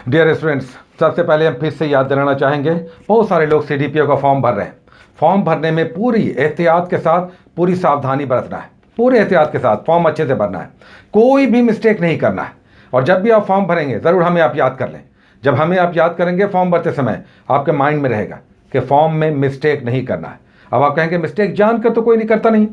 Dear students, सबसे पहले हम फिर से याद दिलाना चाहेंगे, बहुत सारे लोग सीडीपीओ का फॉर्म भर रहे हैं। फॉर्म भरने में पूरी एहतियात के साथ पूरी सावधानी बरतना है। पूरे एहतियात के साथ फॉर्म अच्छे से भरना है, कोई भी मिस्टेक नहीं करना है। और जब भी आप फॉर्म भरेंगे ज़रूर हमें आप याद कर लें। जब हमें आप याद करेंगे फॉर्म भरते समय, आपके माइंड में रहेगा कि फॉर्म में मिस्टेक नहीं करना है। अब आप कहेंगे मिस्टेक जानकर तो कोई नहीं करता, नहीं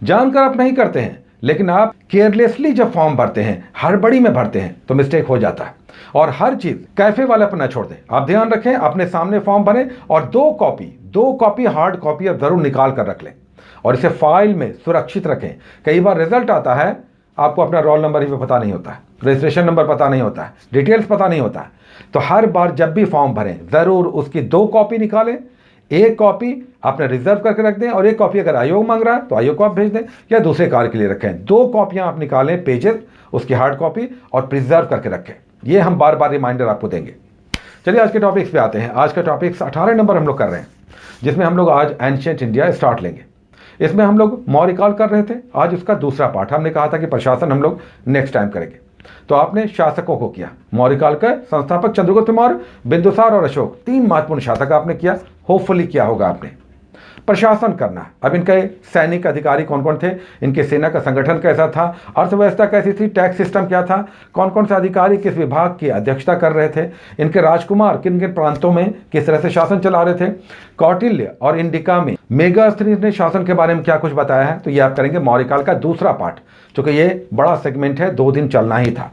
जानकर आप नहीं करते हैं, लेकिन आप केयरलेसली जब फॉर्म भरते हैं, हड़बड़ी में भरते हैं, तो मिस्टेक हो जाता है। और हर चीज कैफे वाले पर ना छोड़ दें। आप ध्यान रखें, अपने सामने फॉर्म भरें और दो कॉपी हार्ड कॉपी अब जरूर निकाल कर रख लें और इसे फाइल में सुरक्षित रखें। कई बार रिजल्ट आता है, आपको अपना रोल नंबर ही पता नहीं होता है, रजिस्ट्रेशन नंबर पता नहीं होता है, डिटेल्स पता नहीं होता है। तो हर बार जब भी फॉर्म भरें जरूर उसकी 2 कॉपी निकालें। एक कॉपी आपने रिजर्व करके रख दें और एक कॉपी अगर आयोग मांग रहा है तो आयोग को आप भेज दें या दूसरे कार्य के लिए रखें। 2 कॉपियां आप निकालें, पेजेस उसकी हार्ड कॉपी, और प्रिजर्व करके रखें। ये हम बार बार रिमाइंडर आपको देंगे। चलिए आज के टॉपिक्स पे आते हैं। आज का टॉपिक्स 18 नंबर हम लोग कर रहे हैं, जिसमें हम लोग आज एंशिएंट इंडिया स्टार्ट लेंगे। इसमें हम लोग मौर्यकाल कर रहे थे, आज उसका दूसरा पार्ट। हमने कहा था कि प्रशासन हम लोग नेक्स्ट टाइम करेंगे। तो आपने शासकों को किया, मौर्यकाल का संस्थापक चंद्रगुप्त मौर्य, बिंदुसार और अशोक, 3 महत्वपूर्ण शासक आपने किया। होपफुली किया होगा आपने। प्रशासन करना, अब इनके सैनिक अधिकारी कौन कौन थे, इनके सेना का संगठन कैसा था, अर्थव्यवस्था कैसी थी, टैक्स सिस्टम क्या था, कौन कौन से अधिकारी किस विभाग की अध्यक्षता कर रहे थे, इनके राजकुमार किन किन प्रांतों में किस तरह से शासन चला रहे थे, कौटिल्य और इंडिका में मेगास्थनीज ने शासन के बारे में क्या कुछ बताया है। तो ये आप करेंगे मौर्यकाल का दूसरा पार्ट, चूंकि ये बड़ा सेगमेंट है, 2 दिन चलना ही था।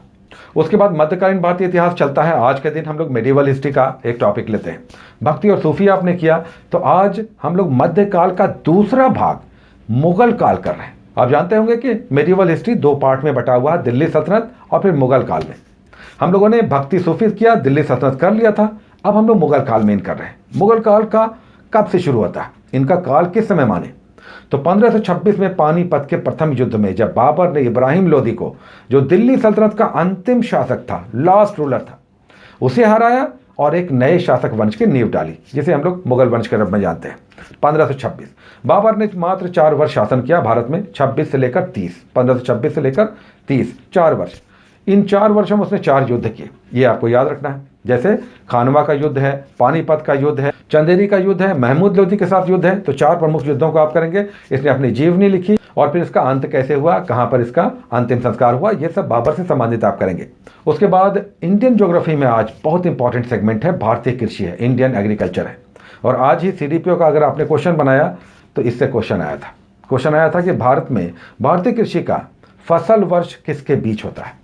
उसके बाद मध्यकालीन भारतीय इतिहास चलता है। आज के दिन हम लोग मेडिवल हिस्ट्री का एक टॉपिक लेते हैं। भक्ति और सूफी आपने किया, तो आज हम लोग मध्यकाल का दूसरा भाग मुगल काल कर रहे हैं। आप जानते होंगे कि मेडिवल हिस्ट्री 2 पार्ट में बटा हुआ है, दिल्ली सल्तनत और फिर मुगल काल में। हम लोगों ने भक्ति सूफी किया, दिल्ली सल्तनत कर लिया था, अब हम लोग मुगल काल में इन कर रहे हैं। मुगल काल का कब से शुरू होता है, इनका काल किस समय माने। तो 1526 में पानीपत के प्रथम युद्ध में जब बाबर ने इब्राहिम लोदी को, जो दिल्ली सल्तनत का अंतिम शासक था, लास्ट रूलर था, उसे हराया और एक नए शासक वंश की नींव डाली, जिसे हम लोग मुगल वंश के रूप में जानते हैं। 1526 बाबर ने मात्र 4 वर्ष शासन किया भारत में, 26 से लेकर 30, 1526 से लेकर 30, 4 वर्ष। इन 4 वर्षों में उसने 4 युद्ध किए, ये आपको याद रखना है। जैसे खानवा का युद्ध है, पानीपत का युद्ध है, चंदेरी का युद्ध है, महमूद लोदी के साथ युद्ध है। तो 4 प्रमुख युद्धों को आप करेंगे। इसने अपनी जीवनी लिखी और फिर इसका अंत कैसे हुआ, कहां पर इसका अंतिम संस्कार हुआ, ये सब बाबर से संबंधित आप करेंगे। उसके बाद इंडियन ज्योग्राफी में आज बहुत इंपॉर्टेंट सेगमेंट है, भारतीय कृषि है, इंडियन एग्रीकल्चर है। और आज ही सीडीपीओ का अगर आपने क्वेश्चन बनाया तो इससे क्वेश्चन आया था कि भारत में भारतीय कृषि का फसल वर्ष किसके बीच होता है।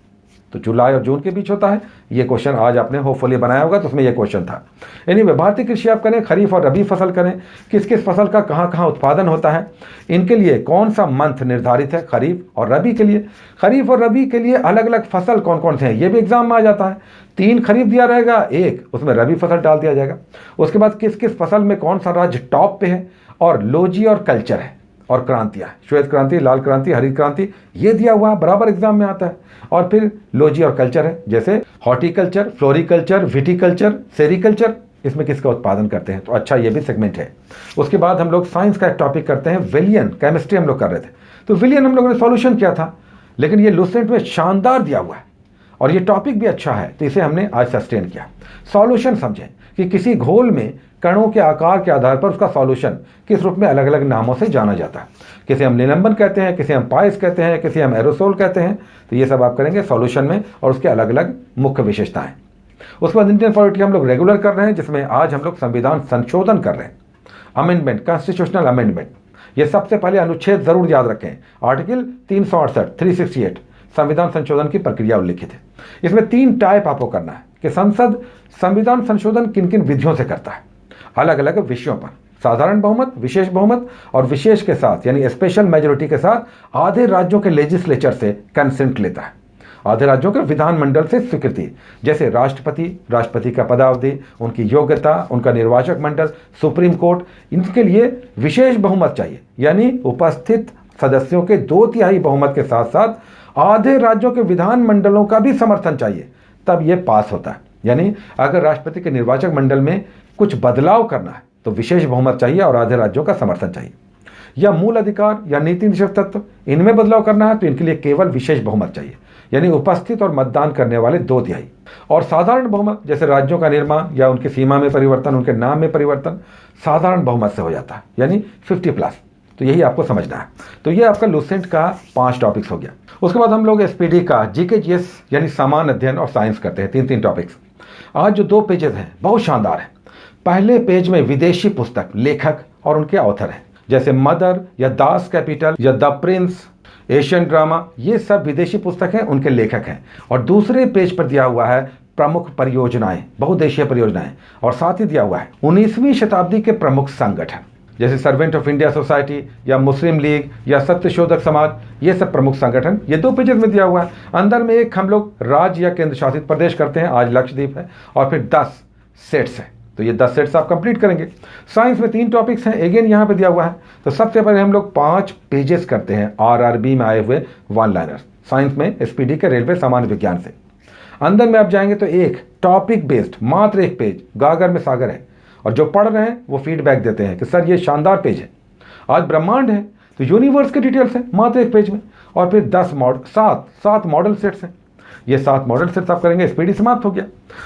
तो जुलाई और जून के बीच होता है। ये क्वेश्चन आज आपने होपफुली बनाया होगा, तो उसमें ये क्वेश्चन था। एनीवे, भारतीय कृषि आप करें, खरीफ और रबी फसल करें, किस किस फसल का कहाँ कहाँ उत्पादन होता है, इनके लिए कौन सा मंथ निर्धारित है खरीफ और रबी के लिए, खरीफ और रबी के लिए अलग अलग फसल कौन कौन से हैं, ये भी एग्जाम में आ जाता है। 3 खरीफ दिया रहेगा, 1 उसमें रबी फसल डाल दिया जाएगा। उसके बाद किस किस फसल में कौन सा राज्य टॉप पे है, और लोजी और कल्चर है, और क्रांतियाँ, श्वेत क्रांति, लाल क्रांति, हरित क्रांति, ये दिया हुआ बराबर एग्जाम में आता है। और फिर लोजी और कल्चर है, जैसे हॉर्टिकल्चर, फ्लोरिकल्चर, विटिकल्चर, सेरिकल्चर, इसमें किसका उत्पादन करते हैं। तो अच्छा, ये भी सेगमेंट है। उसके बाद हम लोग साइंस का एक टॉपिक करते हैं, विलियन, केमिस्ट्री हम लोग कर रहे थे। तो विलियन हम लोगों ने सॉल्यूशन किया था, लेकिन ये लुसेंट में शानदार दिया हुआ है और ये टॉपिक भी अच्छा है, तो इसे हमने आज सस्टेन किया। सॉल्यूशन समझें कि किसी घोल में कणों के आकार के आधार पर उसका सॉल्यूशन किस रूप में अलग अलग नामों से जाना जाता है। किसे हम निलंबन कहते हैं, किसे हम पाइस कहते हैं, किसे हम एरोसोल कहते हैं। तो ये सब आप करेंगे सॉल्यूशन में, और उसके अलग अलग मुख्य विशेषताएं। उसके बाद इंडियन पॉलिटी हम लोग रेगुलर कर रहे हैं, जिसमें आज हम लोग संविधान संशोधन कर रहे हैं, अमेंडमेंट, कॉन्स्टिट्यूशनल अमेंडमेंट। ये सबसे पहले अनुच्छेद जरूर याद रखें, आर्टिकल 368, 368 संविधान संशोधन की प्रक्रिया उल्लिखित है। इसमें 3 टाइप आपको करना है कि संसद संविधान संशोधन किन किन विधियों से करता है, अलग अलग विषयों पर, साधारण बहुमत, विशेष बहुमत, और विशेष के साथ यानी स्पेशल मेजोरिटी के साथ आधे राज्यों के लेजिस्लेचर से कंसेंट लेता है, आधे राज्यों के विधानमंडल से स्वीकृति, जैसे राष्ट्रपति का पदावधि, उनकी योग्यता, उनका निर्वाचक मंडल, सुप्रीम कोर्ट, इनके लिए विशेष बहुमत चाहिए, यानी उपस्थित सदस्यों के 2/3 बहुमत के साथ साथ आधे राज्यों के विधानमंडलों का भी समर्थन चाहिए, तब यह पास होता है। यानी अगर राष्ट्रपति के निर्वाचक मंडल में कुछ बदलाव करना है तो विशेष बहुमत चाहिए और आधे राज्यों का समर्थन चाहिए। या मूल अधिकार या नीति निषेध तत्व, इनमें बदलाव करना है तो इनके लिए केवल विशेष बहुमत चाहिए, यानी उपस्थित और मतदान करने वाले 2/3। और साधारण बहुमत जैसे राज्यों का निर्माण या उनकी सीमा में परिवर्तन, उनके नाम में परिवर्तन, साधारण बहुमत से हो जाता है, यानी 50+। तो यही आपको समझना है। तो ये आपका लुसेंट का 5 टॉपिक्स हो गया। उसके बाद हम लोग एसपीडी का जीके जीएस यानी सामान्य अध्ययन और साइंस करते हैं, 3 टॉपिक्स। आज जो 2 पेजेस हैं बहुत शानदार है। पहले पेज में विदेशी पुस्तक, लेखक और उनके ऑथर हैं, जैसे मदर या दास कैपिटल या द प्रिंस, एशियन ड्रामा, ये सब विदेशी पुस्तक हैं, उनके लेखक हैं। और दूसरे पेज पर दिया हुआ है प्रमुख परियोजनाएं, बहुदेशीय परियोजनाएं, और साथ ही दिया हुआ है 19वीं शताब्दी के प्रमुख संगठन, जैसे सर्वेंट ऑफ इंडिया सोसाइटी या मुस्लिम लीग या सत्यशोधक समाज, ये सब प्रमुख संगठन, ये 2 पेजेस में दिया हुआ है। अंदर में एक हम लोग राज्य या केंद्र शासित प्रदेश करते हैं, आज लक्षद्वीप है, और फिर 10 सेट्स हैं। तो ये 10 सेट्स आप कंप्लीट करेंगे। साइंस में 3 टॉपिक्स हैं, अगेन यहाँ पे दिया हुआ है। तो सबसे पहले हम लोग 5 पेजेस करते हैं आरआरबी में आए हुए 1 लाइनर्स, साइंस में एसपीडी के रेलवे सामान्य विज्ञान से। अंदर में आप जाएंगे तो एक टॉपिक बेस्ड मात्र 1 पेज, गागर में सागर है, और जो पढ़ रहे हैं वो फीडबैक देते हैं कि सर ये शानदार पेज है। आज ब्रह्मांड है तो यूनिवर्स के डिटेल्स हैं मात्र 1 पेज में, और फिर 7 मॉडल सेट्स हैं। ये 7 मॉडल सेट्स आप करेंगे, एसपीडी समाप्त हो गया।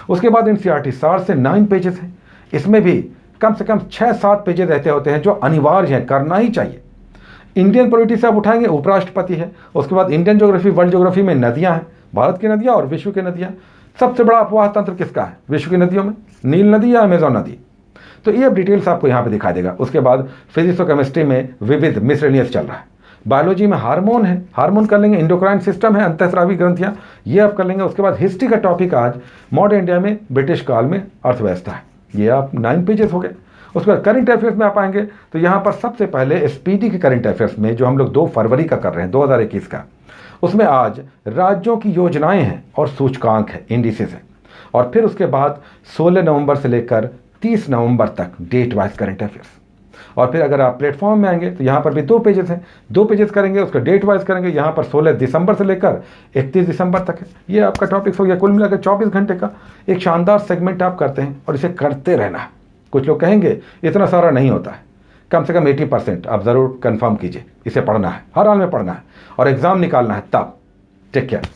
उसके बाद एनसीईआरटी 60 से 9 पेजेस हैं। इसमें भी कम से कम 6-7 पेजेस रहते होते हैं जो अनिवार्य हैं, करना ही चाहिए। इंडियन पॉलिटी से आप उठाएंगे, उपराष्ट्रपति है। उसके बाद इंडियन ज्योग्राफी, वर्ल्ड ज्योग्राफी में नदियां हैं, भारत की नदियां और विश्व की नदियां। सबसे बड़ा अपवाह तंत्र किसका है विश्व की नदियों में? नील नदी या अमेजोन नदी। तो ये अब डिटेल्स आपको यहाँ पे दिखाई देगा। उसके बाद फिजिक्स और केमिस्ट्री में विविध मिसलेनियस चल रहा है। बायोलॉजी में हार्मोन है, हार्मोन कर लेंगे। इंडोक्राइन सिस्टम है, अंतःस्रावी ग्रंथियाँ, ये आप कर लेंगे। उसके बाद हिस्ट्री का टॉपिक आज मॉडर्न इंडिया में ब्रिटिश काल में अर्थव्यवस्था है, ये आप 9 पेजेस हो गए। उसके बाद करंट अफेयर्स में आप आएंगे तो यहाँ पर सबसे पहले एसपीडी के करंट अफेयर्स में जो हम लोग 2 फरवरी का कर रहे हैं 2021 का, उसमें आज राज्यों की योजनाएं हैं और सूचकांक है, इंडिसेस है। और फिर उसके बाद 16 नवंबर से लेकर 30 नवंबर तक डेट वाइज करंट अफेयर्स। और फिर अगर आप प्लेटफॉर्म में आएंगे तो यहाँ पर भी 2 पेजेस हैं, 2 पेजेस करेंगे, उसका डेट वाइज करेंगे। यहाँ पर 16 दिसंबर से लेकर 31 दिसंबर तक है। ये आपका टॉपिक हो गया। कुल मिलाकर 24 घंटे का एक शानदार सेगमेंट आप करते हैं और इसे करते रहना है। कुछ लोग कहेंगे इतना सारा नहीं होता है, कम से कम 80% आप ज़रूर कंफर्म कीजिए। इसे पढ़ना है, हर हाल में पढ़ना है, और एग्ज़ाम निकालना है तब। Take care.